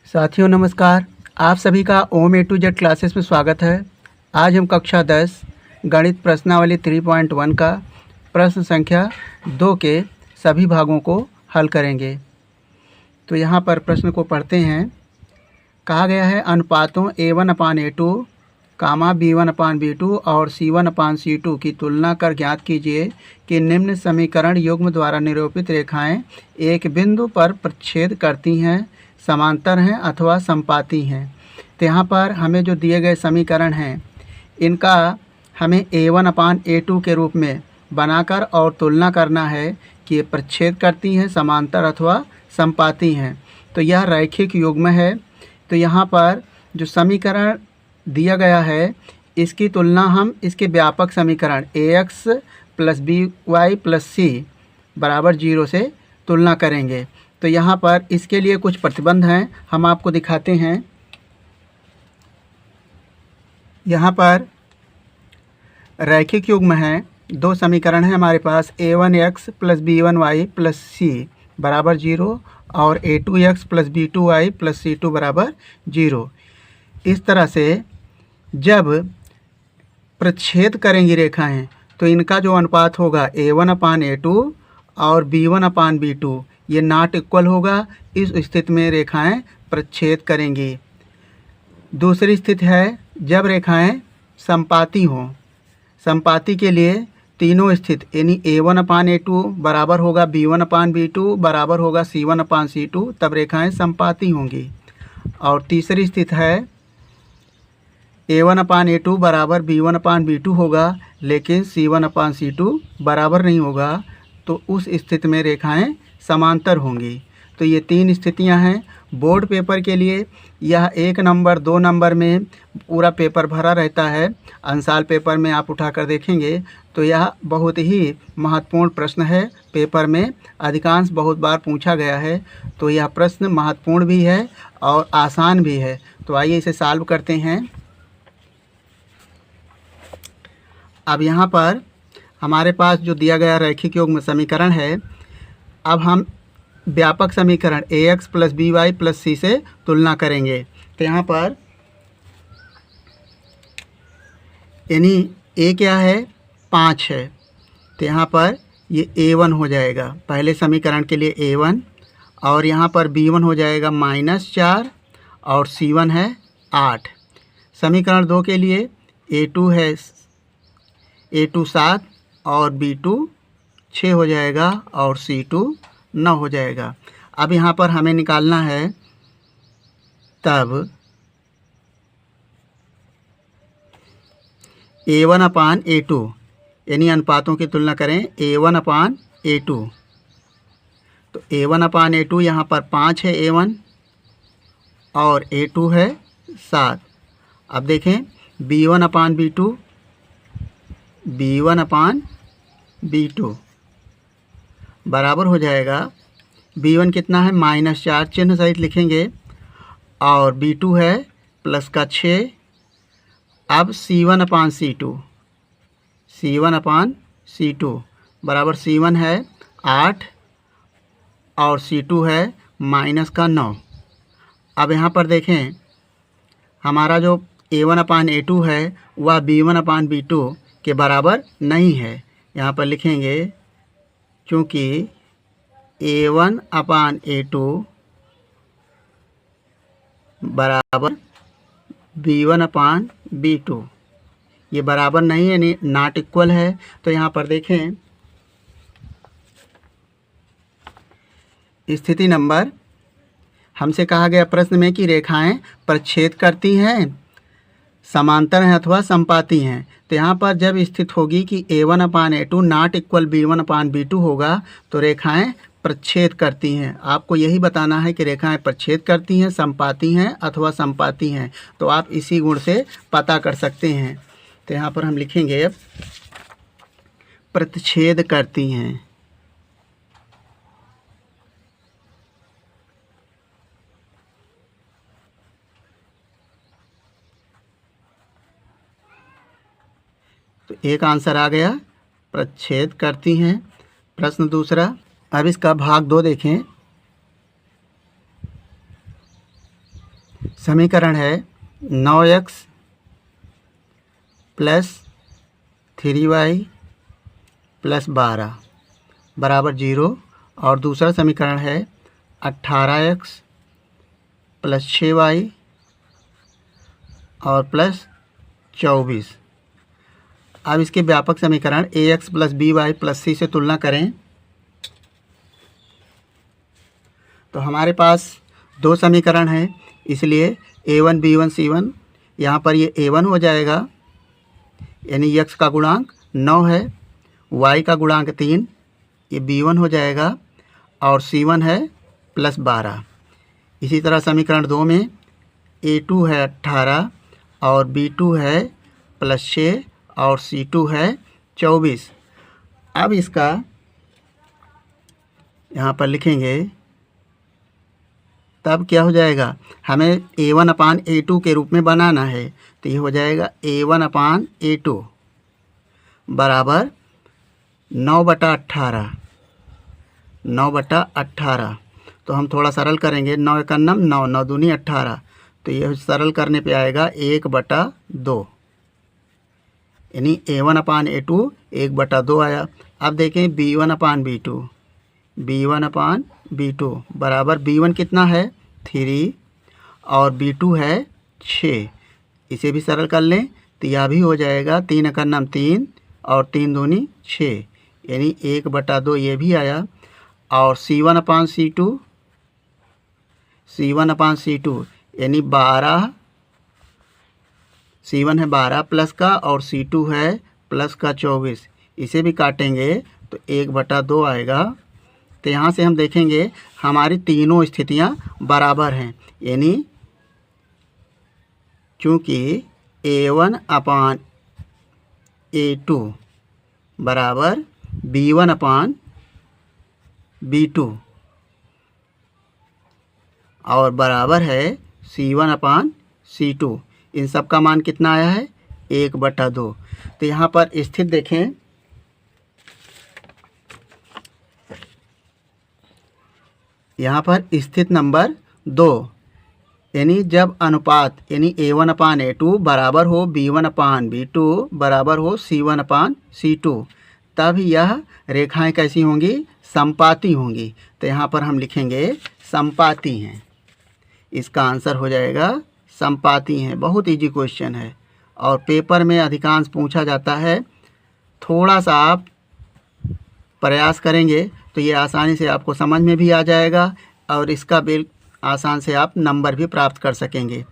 साथियों नमस्कार। आप सभी का ओम ए टू जेड क्लासेस में स्वागत है। आज हम कक्षा 10 गणित प्रश्नावली 3.1 का प्रश्न संख्या 2 के सभी भागों को हल करेंगे। तो यहाँ पर प्रश्न को पढ़ते हैं। कहा गया है अनुपातों A1/A2, B1/B2 और C1/C2 की तुलना कर ज्ञात कीजिए कि निम्न समीकरण युग्म द्वारा निरूपित रेखाएं एक बिंदु पर प्रतिच्छेद करती हैं, समांतर हैं अथवा समपाती हैं। तो यहाँ पर हमें जो दिए गए समीकरण हैं इनका हमें A1/A2 के रूप में बनाकर और तुलना करना है कि ये प्रतिच्छेद करती हैं, समांतर अथवा समपाती हैं। तो यह रैखिक युग्म है। तो यहाँ पर जो समीकरण दिया गया है इसकी तुलना हम इसके व्यापक समीकरण ax + by + c = 0 से तुलना करेंगे। तो यहाँ पर इसके लिए कुछ प्रतिबंध हैं, हम आपको दिखाते हैं। यहाँ पर रैखिक युग्म है, दो समीकरण हैं हमारे पास, a1x + b1y + c = 0 और a2x + b2y + c2 = 0। इस तरह से जब प्रतिच्छेद करेंगी रेखाएं तो इनका जो अनुपात होगा A1/A2 और B1/B2 ये नॉट इक्वल होगा। इस स्थिति में रेखाएं प्रतिच्छेद करेंगी। दूसरी स्थिति है जब रेखाएं समपाती हों। समपाती के लिए तीनों स्थिति यानी A1/A2 बराबर होगा B1/B2 बराबर होगा C1/C2, तब रेखाएं समपाती होंगी। और तीसरी स्थिति है A1/A2 बराबर B1/B2 होगा लेकिन C1/C2 बराबर नहीं होगा, तो उस स्थिति में रेखाएं समांतर होंगी। तो ये तीन स्थितियां हैं। बोर्ड पेपर के लिए यह 1 नंबर 2 नंबर में पूरा पेपर भरा रहता है। अंशाल पेपर में आप उठाकर देखेंगे तो यह बहुत ही महत्वपूर्ण प्रश्न है। पेपर में अधिकांश बहुत बार पूछा गया है, तो यह प्रश्न महत्वपूर्ण भी है और आसान भी है। तो आइए इसे सॉल्व करते हैं। अब यहाँ पर हमारे पास जो दिया गया रैखिक युग्म समीकरण है, अब हम व्यापक समीकरण ax + by + c से तुलना करेंगे। तो यहाँ पर यानी a क्या है, 5 है, तो यहाँ पर ये a1 हो जाएगा पहले समीकरण के लिए a1, और यहाँ पर b1 हो जाएगा -4 और c1 है 8। समीकरण 2 के लिए a2 है a2 7 और b2 6 हो जाएगा और c2 9 हो जाएगा। अब यहाँ पर हमें निकालना है तब A1/A2 यानी अनुपातों की तुलना करें A1/A2। तो A1/A2 यहाँ पर 5 है A1 और A2 है 7। अब देखें B1/B2 B1/B2 बराबर हो जाएगा, B1 कितना है -4 चिन्ह सहित लिखेंगे और B2 है +6। अब C1/C2 बराबर C1 है 8 और C2 है -9। अब यहाँ पर देखें हमारा जो A1/A2 है वह B1/B2 के बराबर नहीं है। यहाँ पर लिखेंगे क्योंकि A1/A2 बराबर B1/B2 ये बराबर नहीं है, यानी नॉट इक्वल है। तो यहाँ पर देखें स्थिति नंबर, हमसे कहा गया प्रश्न में कि रेखाएं प्रतिच्छेद करती हैं, समांतर हैं अथवा समपाती हैं। तो यहाँ पर जब स्थित होगी कि A1/A2 नॉट इक्वल B1/B2 होगा तो रेखाएं प्रतिच्छेद करती हैं। आपको यही बताना है कि रेखाएं प्रतिच्छेद करती हैं, समपाती हैं अथवा समपाती हैं। तो आप इसी गुण से पता कर सकते हैं। तो यहाँ पर हम लिखेंगे प्रतिच्छेद करती हैं। तो एक आंसर आ गया, प्रतिच्छेद करती हैं। प्रश्न दूसरा, अब इसका भाग 2 देखें। समीकरण है 9x प्लस 3y प्लस 12 बराबर 0। और दूसरा समीकरण है 18x प्लस 6y और प्लस 24। अब इसके व्यापक समीकरण ax plus by plus c से तुलना करें तो हमारे पास दो समीकरण हैं, इसलिए a1 b1 c1 यहाँ पर ये a1 हो जाएगा, यानी x का गुणांक 9 है, y का गुणांक 3, ये b1 हो जाएगा, और c1 है प्लस 12। इसी तरह समीकरण 2 में a2 है 18 और b2 है प्लस 6 और c2 है 24। अब इसका यहाँ पर लिखेंगे तब क्या हो जाएगा, हमें a1 अपान a2 के रूप में बनाना है, तो ये हो जाएगा a1 अपान a2 बराबर 9/18। 9/18 तो हम थोड़ा सरल करेंगे, 9 एक 9, 9 9 दूनी 18, तो ये सरल करने पे आएगा 1/2, यानी a1 अपान a2 1/2 आया। अब देखें b1 अपान b2, b1 अपान b2 बराबर b1 कितना है 3 और b2 है 6। इसे भी सरल कर लें तो यह भी हो जाएगा 3 एक 3 और 3 दूनी 6, यानी 1/2 ये भी आया। और c1 अपान c2, c1 अपान c2 यानी 12, c1 है 12 प्लस का और c2 है प्लस का 24, इसे भी काटेंगे तो 1/2 आएगा। तो यहाँ से हम देखेंगे हमारी तीनों स्थितियाँ बराबर हैं, यानी चूँकि a1 अपान a2 बराबर b1 अपान b2 और बराबर है c1 अपान c2, इन सब का मान कितना आया है 1/2। तो यहाँ पर स्थित देखें, यहाँ पर स्थित नंबर 2, यानी जब अनुपात यानी a1 अपान a2 बराबर हो b1 अपान b2 बराबर हो c1 अपान c2, तब यह रेखाएं कैसी होंगी, समपाती होंगी। तो यहाँ पर हम लिखेंगे समपाती हैं, इसका आंसर हो जाएगा समपाती हैं। बहुत इजी क्वेश्चन है और पेपर में अधिकांश पूछा जाता है। थोड़ा सा आप प्रयास करेंगे तो ये आसानी से आपको समझ में भी आ जाएगा और इसका बिल आसान से आप नंबर भी प्राप्त कर सकेंगे।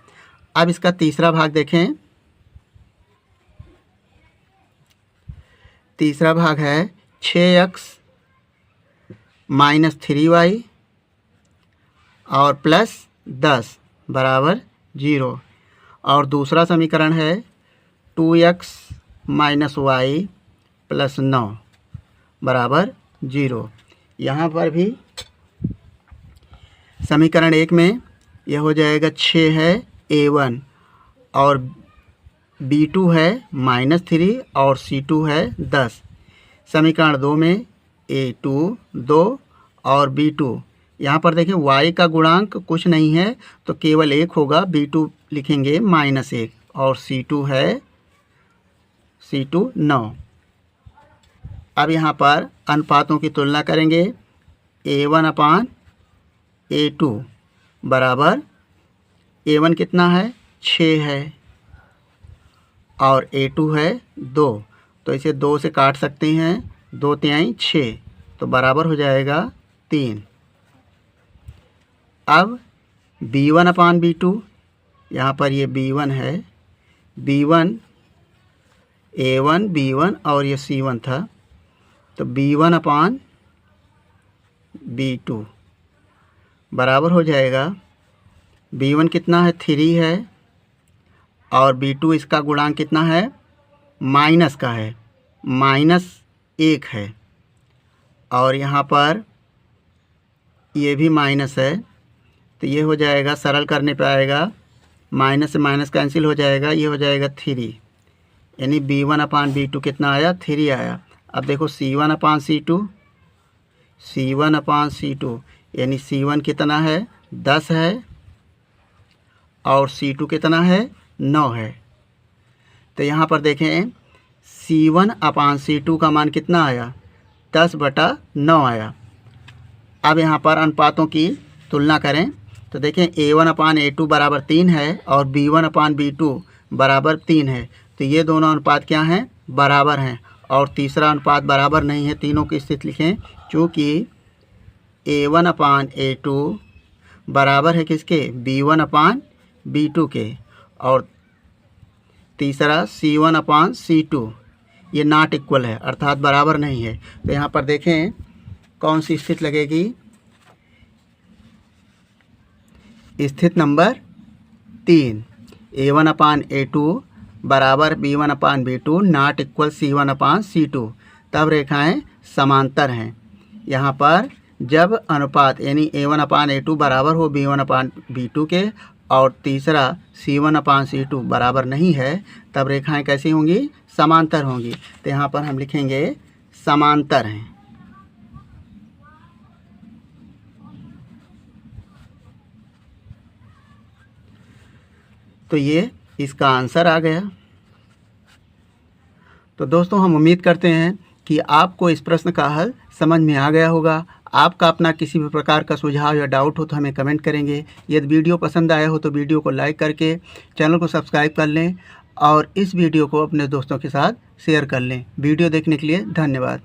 अब इसका तीसरा भाग देखें। तीसरा भाग है 6x माइनस 3y और प्लस 10 बराबर 0। और दूसरा समीकरण है 2x माइनस y प्लस 9 बराबर 0। यहाँ पर भी समीकरण 1 में यह हो जाएगा 6 है a1 और b2 है -3 और c2 है 10। समीकरण 2 में a2 2 और b2, यहाँ पर देखें y का गुणांक कुछ नहीं है तो केवल 1 होगा, b2 लिखेंगे -1 और c2 है 9। अब यहाँ पर अनुपातों की तुलना करेंगे। a1 अपान a2 बराबर a1 कितना है 6 है और a2 है 2, तो इसे 2 से काट सकते हैं, 2 तिहाई 6, तो बराबर हो जाएगा 3। अब b1 अपान b2, यहाँ पर ये b1 है, b1 a1 b1 और ये c1 था, तो b1 अपान b2 बराबर हो जाएगा, b1 कितना है 3 है और b2 इसका गुणांक कितना है माइनस का है, -1 है और यहाँ पर ये भी माइनस है, तो ये हो जाएगा सरल करने पे आएगा, माइनस से माइनस कैंसिल हो जाएगा, ये हो जाएगा 3, यानी b1 अपान b2 कितना आया 3 आया। अब देखो c1 अपान c2, c1 अपान c2 यानी c1 कितना है 10 है और C2 कितना है 9 है। तो यहाँ पर देखें C1/C2 का मान कितना आया 10/9 आया। अब यहाँ पर अनुपातों की तुलना करें तो देखें A1/A2 बराबर 3 है और B1/B2 बराबर 3 है। तो ये दोनों अनुपात क्या हैं बराबर हैं। और तीसरा अनुपात बराबर नहीं है। तीनों की स्थिति लिखें चूँकि A1/A2 बराबर है किसके B1/B2 के, और तीसरा C1/C2 ये नॉट इक्वल है अर्थात बराबर नहीं है। तो यहाँ पर देखें कौन सी स्थिति लगेगी, स्थिति नंबर 3 A1/A2 बराबर B1/B2 नॉट इक्वल C1/C2। तब रेखाएं समांतर हैं। यहाँ पर जब अनुपात यानी A1/A2 बराबर हो B1/B2 के और तीसरा C1/C2 बराबर नहीं है तब रेखाएं कैसी होंगी समांतर होंगी। तो यहाँ पर हम लिखेंगे समांतर हैं। तो ये इसका आंसर आ गया। तो दोस्तों हम उम्मीद करते हैं कि आपको इस प्रश्न का हल समझ में आ गया होगा। आपका अपना किसी भी प्रकार का सुझाव या डाउट हो तो हमें कमेंट करेंगे। यदि वीडियो पसंद आया हो तो वीडियो को लाइक करके चैनल को सब्सक्राइब कर लें और इस वीडियो को अपने दोस्तों के साथ शेयर कर लें। वीडियो देखने के लिए धन्यवाद।